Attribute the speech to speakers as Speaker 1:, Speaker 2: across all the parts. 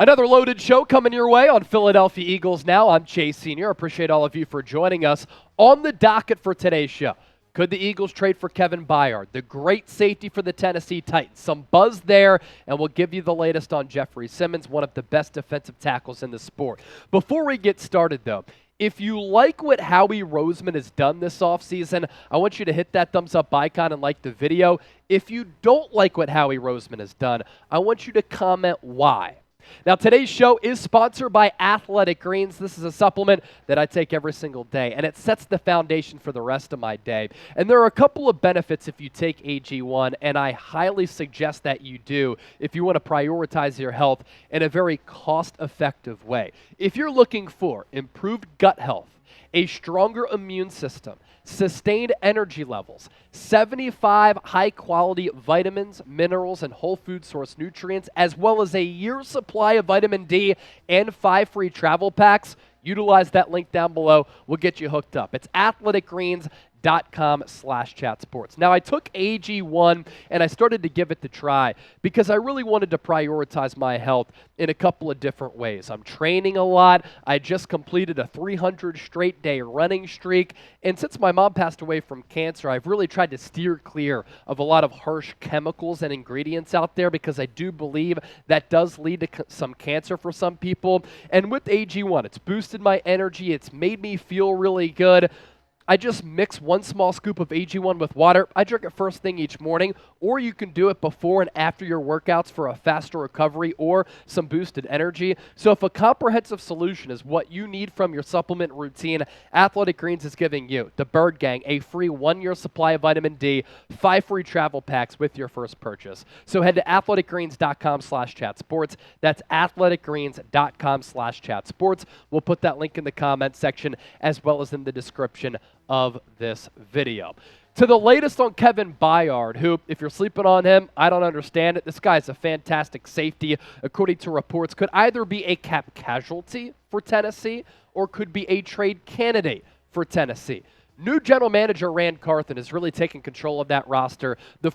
Speaker 1: Another loaded show coming your way on Philadelphia Eagles Now. I'm Chase Sr. Appreciate all of you for joining us. On the docket for today's show, could the Eagles trade for Kevin Byard, the great safety for the Tennessee Titans? Some buzz there, and we'll give you the latest on Jeffery Simmons, one of the best defensive tackles in the sport. Before we get started, though, if you like what Howie Roseman has done this offseason, I want you to hit that thumbs up icon and like the video. If you don't like what Howie Roseman has done, I want you to comment why. Now, today's show is sponsored by Athletic Greens. This is a supplement that I take every single day, and it sets the foundation for the rest of my day. And there are a couple of benefits if you take AG1, and I highly suggest that you do if you want to prioritize your health in a very cost-effective way. If you're looking for improved gut health, a stronger immune system, sustained energy levels, 75 high-quality vitamins, minerals, and whole food source nutrients, as well as a year's supply of vitamin D and 5 free travel packs, utilize that link down below. We'll get you hooked up. It's athleticgreens.com/chatsports. Now, I took AG1 and I started to give it the try because I really wanted to prioritize my health in a couple of different ways. I'm training a lot. I just completed a 300 straight day running streak. And since my mom passed away from cancer, I've really tried to steer clear of a lot of harsh chemicals and ingredients out there because I do believe that does lead to some cancer for some people. And with AG1, it's boosted my energy. It's made me feel really good. I just mix one small scoop of AG1 with water. I drink it first thing each morning, or you can do it before and after your workouts for a faster recovery or some boosted energy. So if a comprehensive solution is what you need from your supplement routine, Athletic Greens is giving you, the Bird Gang, a free 1-year supply of vitamin D, 5 free travel packs with your first purchase. So head to athleticgreens.com/chatsports. That's athleticgreens.com/chatsports. We'll put that link in the comment section as well as in the description of this video. To the latest on Kevin Bayard, who, if you're sleeping on him, I don't understand it. This guy's a fantastic safety, according to reports, could either be a cap casualty for Tennessee or could be a trade candidate for Tennessee. New general manager Ran Carthon is really taking control of that roster, the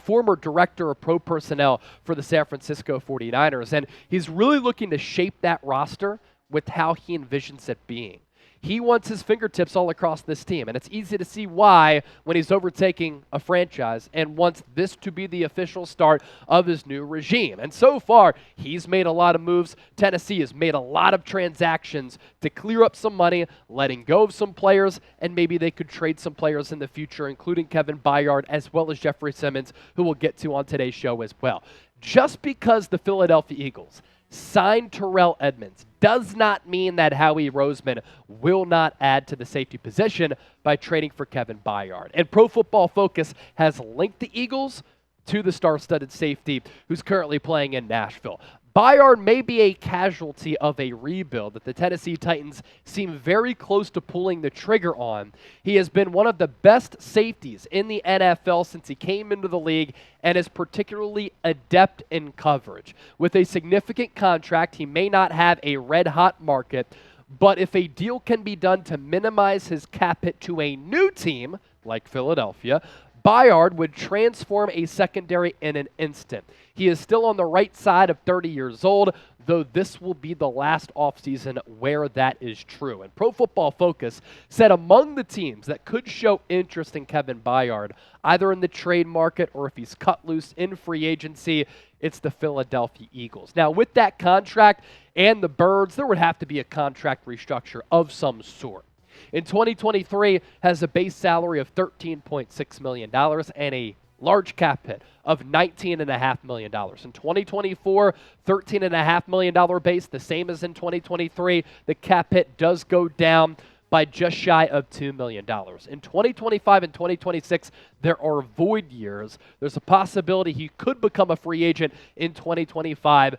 Speaker 1: former director of pro personnel for the San Francisco 49ers, and he's really looking to shape that roster with how he envisions it being. He wants his fingertips all across this team, and it's easy to see why when he's overtaking a franchise and wants this to be the official start of his new regime. And so far, he's made a lot of moves. Tennessee has made a lot of transactions to clear up some money, letting go of some players, and maybe they could trade some players in the future, including Kevin Byard as well as Jeffery Simmons, who we'll get to on today's show as well. Just because the Philadelphia Eagles signed Terrell Edmunds does not mean that Howie Roseman will not add to the safety position by trading for Kevin Byard. And Pro Football Focus has linked the Eagles to the star-studded safety who's currently playing in Nashville. Byard may be a casualty of a rebuild that the Tennessee Titans seem very close to pulling the trigger on. He has been one of the best safeties in the NFL since he came into the league and is particularly adept in coverage. With a significant contract, he may not have a red-hot market, but if a deal can be done to minimize his cap hit to a new team, like Philadelphia, Bayard would transform a secondary in an instant. He is still on the right side of 30 years old, though this will be the last offseason where that is true. And Pro Football Focus said among the teams that could show interest in Kevin Byard, either in the trade market or if he's cut loose in free agency, it's the Philadelphia Eagles. Now, with that contract and the Birds, there would have to be a contract restructure of some sort. In 2023, has a base salary of $13.6 million and a large cap hit of $19.5 million. In 2024, $13.5 million base, the same as in 2023. The cap hit does go down by just shy of $2 million. In 2025 and 2026, there are void years. There's a possibility he could become a free agent in 2025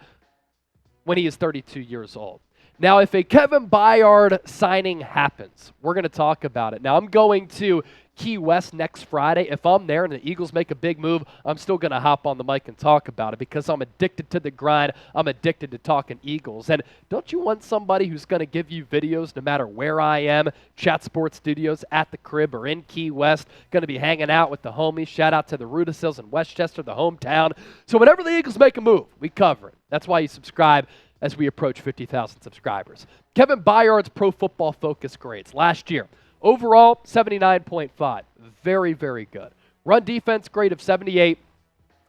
Speaker 1: when he is 32 years old. Now, if a Kevin Byard signing happens, we're going to talk about it. Now, I'm going to Key West next Friday, if I'm there and the Eagles make a big move, I'm still going to hop on the mic and talk about it because I'm addicted to the grind. I'm addicted to talking Eagles. And don't you want somebody who's going to give you videos no matter where I am, Chat Sports Studios, at the crib, or in Key West, going to be hanging out with the homies. Shout out to the Rudisills in Westchester, the hometown. So whenever the Eagles make a move, we cover it. That's why you subscribe as we approach 50,000 subscribers. Kevin Byard's Pro Football Focus grades last year. Overall, 79.5. Very, very good. Run defense grade of 78.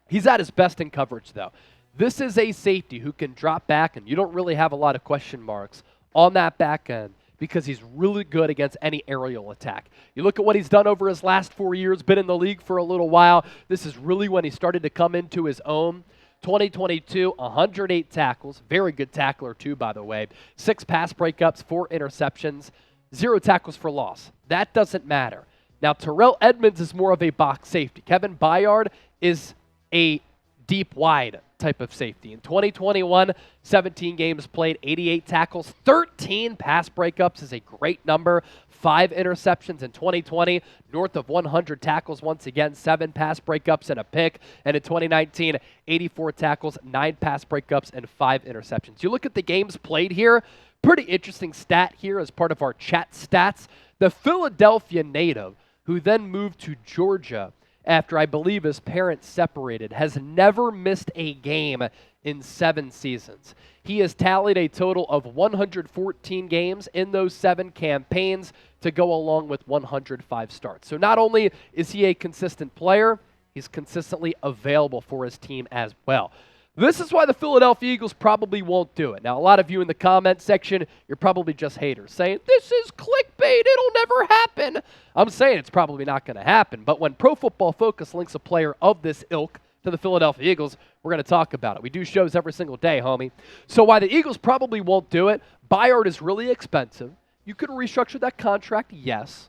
Speaker 1: He's at his best in coverage, though. This is a safety who can drop back, and you don't really have a lot of question marks on that back end because he's really good against any aerial attack. You look at what he's done over his last 4 years, been in the league for a little while. This is really when he started to come into his own. 2022, 108 tackles. Very good tackler, too, by the way. 6 pass breakups, 4 interceptions. 0 tackles for loss. That doesn't matter. Now, Terrell Edmunds is more of a box safety. Kevin Byard is a deep wide type of safety. In 2021, 17 games played, 88 tackles, 13 pass breakups is a great number. 5 interceptions in 2020, north of 100 tackles once again, 7 pass breakups and a pick. And in 2019, 84 tackles, 9 pass breakups, and 5 interceptions. You look at the games played here, pretty interesting stat here as part of our chat stats. The Philadelphia native, who then moved to Georgia after I believe his parents separated, has never missed a game in 7 seasons. He has tallied a total of 114 games in those 7 campaigns to go along with 105 starts. So not only is he a consistent player, he's consistently available for his team as well. This is why the Philadelphia Eagles probably won't do it. Now, a lot of you in the comment section, you're probably just haters saying, this is clickbait, it'll never happen. I'm saying it's probably not going to happen, but when Pro Football Focus links a player of this ilk to the Philadelphia Eagles, we're going to talk about it. We do shows every single day, homie. So why the Eagles probably won't do it, Bayard is really expensive. You could restructure that contract, yes.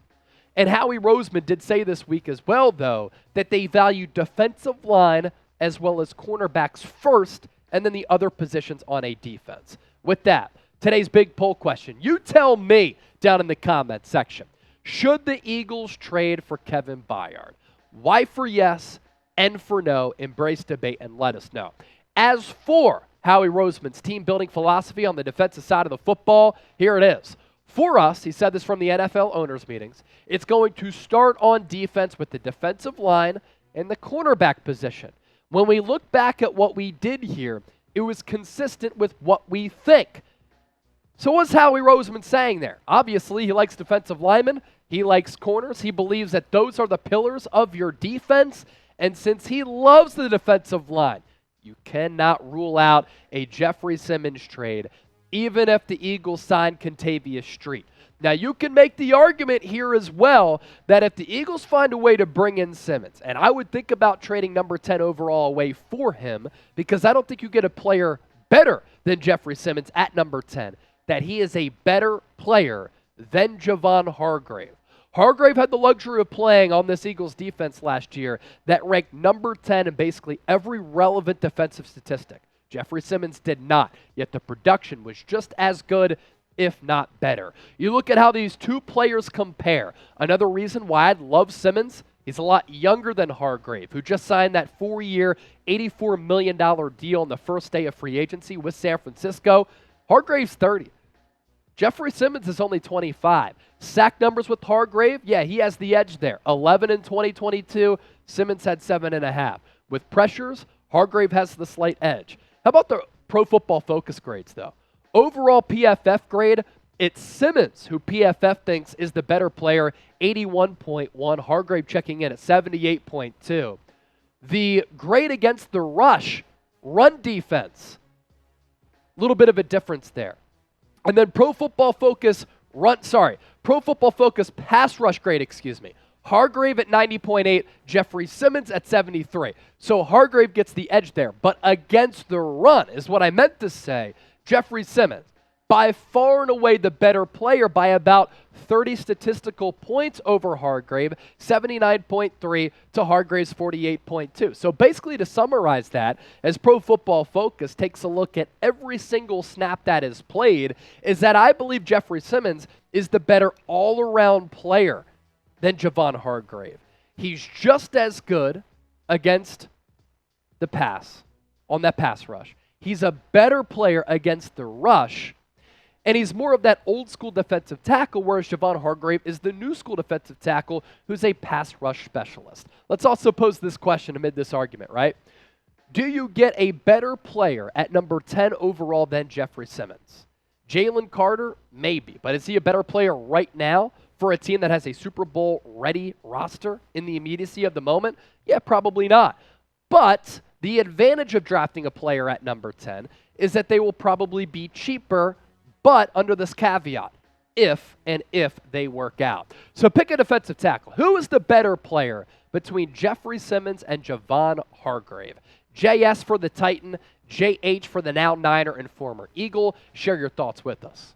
Speaker 1: And Howie Roseman did say this week as well, though, that they value defensive line as well as cornerbacks first, and then the other positions on a defense. With that, today's big poll question. You tell me down in the comment section, should the Eagles trade for Kevin Byard? Why for yes and for no? Embrace debate and let us know. As for Howie Roseman's team-building philosophy on the defensive side of the football, here it is. For us, he said this from the NFL owners' meetings, it's going to start on defense with the defensive line and the cornerback position. When we look back at what we did here, it was consistent with what we think. So what's Howie Roseman saying there? Obviously, he likes defensive linemen. He likes corners. He believes that those are the pillars of your defense. And since he loves the defensive line, you cannot rule out a Jeffery Simmons trade, even if the Eagles sign Contavious Street. Now, you can make the argument here as well that if the Eagles find a way to bring in Simmons, and I would think about trading number 10 overall away for him because I don't think you get a player better than Jeffery Simmons at number 10, that he is a better player than Javon Hargrave. Hargrave had the luxury of playing on this Eagles defense last year that ranked number 10 in basically every relevant defensive statistic. Jeffery Simmons did not, yet the production was just as good, if not better. You look at how these two players compare. Another reason why I love Simmons, he's a lot younger than Hargrave, who just signed that 4-year, $84 million deal on the first day of free agency with San Francisco. Hargrave's 30. Jeffery Simmons is only 25. Sack numbers with Hargrave, yeah, he has the edge there. 11 in 2022, Simmons had 7.5. With pressures, Hargrave has the slight edge. How about the Pro Football Focus grades, though? Overall PFF grade, it's Simmons who PFF thinks is the better player, 81.1. Hargrave checking in at 78.2. The grade against the rush, run defense, a little bit of a difference there. And then Pro Football Focus pass rush grade, Hargrave at 90.8, Jeffery Simmons at 73. So Hargrave gets the edge there. But against the run is what I meant to say. Jeffery Simmons, by far and away the better player by about 30 statistical points over Hargrave, 79.3 to Hargrave's 48.2. So basically to summarize that, as Pro Football Focus takes a look at every single snap that is played, is that I believe Jeffery Simmons is the better all-around player than Javon Hargrave. He's just as good against the pass, on that pass rush. He's a better player against the rush, and he's more of that old school defensive tackle, whereas Javon Hargrave is the new school defensive tackle who's a pass rush specialist. Let's also pose this question amid this argument, right? Do you get a better player at number 10 overall than Jeffery Simmons? Jalen Carter, maybe, but is he a better player right now for a team that has a Super Bowl ready roster in the immediacy of the moment? Yeah, probably not. But the advantage of drafting a player at number 10 is that they will probably be cheaper, but under this caveat, if they work out. So pick a defensive tackle. Who is the better player between Jeffery Simmons and Javon Hargrave? JS for the Titan, JH for the now Niner and former Eagle. Share your thoughts with us.